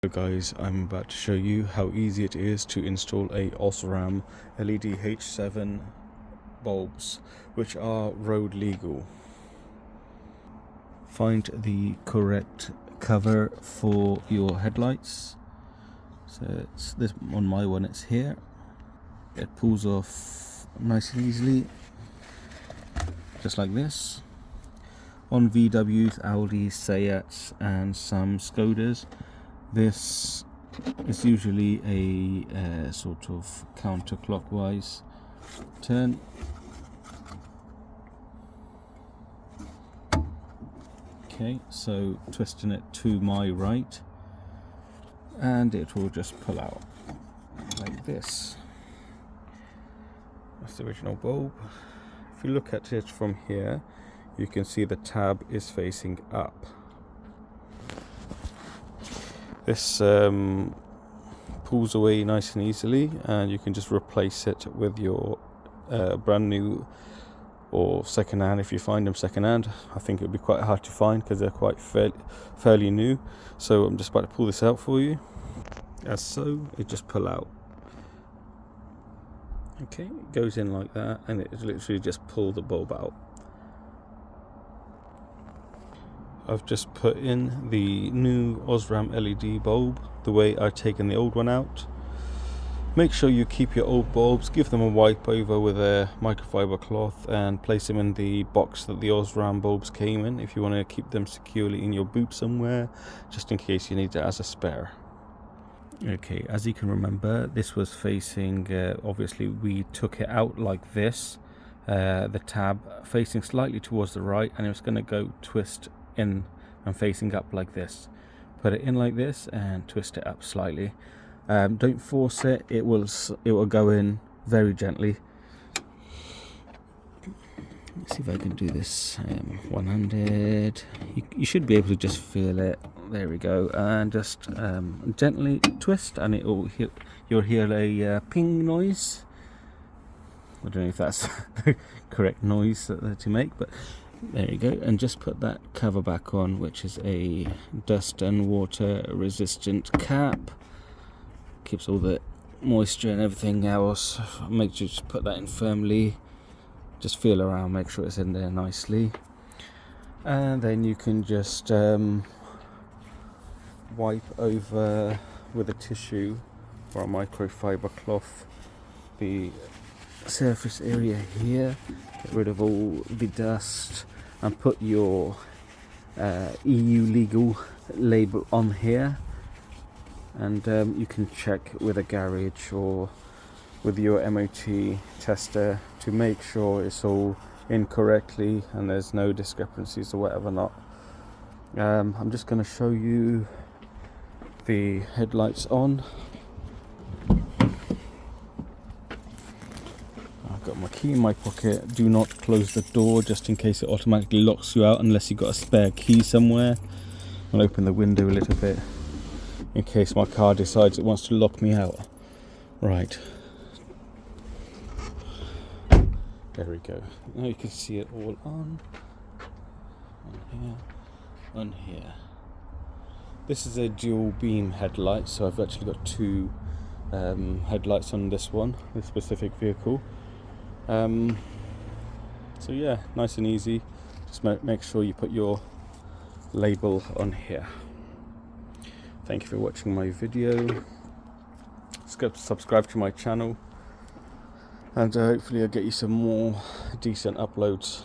So guys, I'm about to show you how easy it is to install a Osram LED H7 bulbs, which are road legal. Find the correct cover for your headlights. So it's this on my one, it's here. It pulls off nice and easily, just like this. On VWs, Audis, SEATs and some Skodas, this is usually a sort of counterclockwise turn. Okay, so twisting it to my right and it will just pull out like this. That's the original bulb. If you look at it from here, you can see the tab is facing up. This pulls away nice and easily, and you can just replace it with your brand new or second hand if you find them second hand. I think it would be quite hard to find because they're quite fairly new. So I'm just about to pull this out for you. As so, it just pull out. Okay, it goes in like that, and it literally just pull the bulb out. I've just put in the new Osram LED bulb the way I've taken the old one out. Make sure you keep your old bulbs, give them a wipe over with a microfiber cloth and place them in the box that the Osram bulbs came in if you want to keep them securely in your boot somewhere, just in case you need it as a spare. Okay, as you can remember, this was facing, obviously we took it out like this, the tab facing slightly towards the right, and it was going to go twist in and facing up like this. Put it in like this and twist it up slightly. Don't force it, it will go in very gently. Let's see if I can do this one-handed. You should be able to just feel it. There we go, and just gently twist, and you'll hear a ping noise. I don't know if that's the correct noise to make, but there you go. And just put that cover back on, which is a dust and water resistant cap. Keeps all the moisture and everything else. Make sure you just put that in firmly. Just feel around, make sure it's in there nicely. And then you can just wipe over with a tissue or a microfiber cloth the surface area here, get rid of all the dust, and put your EU legal label on here, and you can check with a garage or with your MOT tester to make sure it's all in correctly and there's no discrepancies or whatever not. I'm just going to show you the headlights on. I've got my key in my pocket. Do not close the door just in case it automatically locks you out unless you've got a spare key somewhere. I'll open the window a little bit in case my car decides it wants to lock me out. Right. There we go. Now you can see it all on here, on here. This is a dual beam headlight, so I've actually got two headlights on this one, this specific vehicle. So yeah, nice and easy. Just make sure you put your label on here. Thank you for watching my video. Subscribe to my channel, and hopefully I'll get you some more decent uploads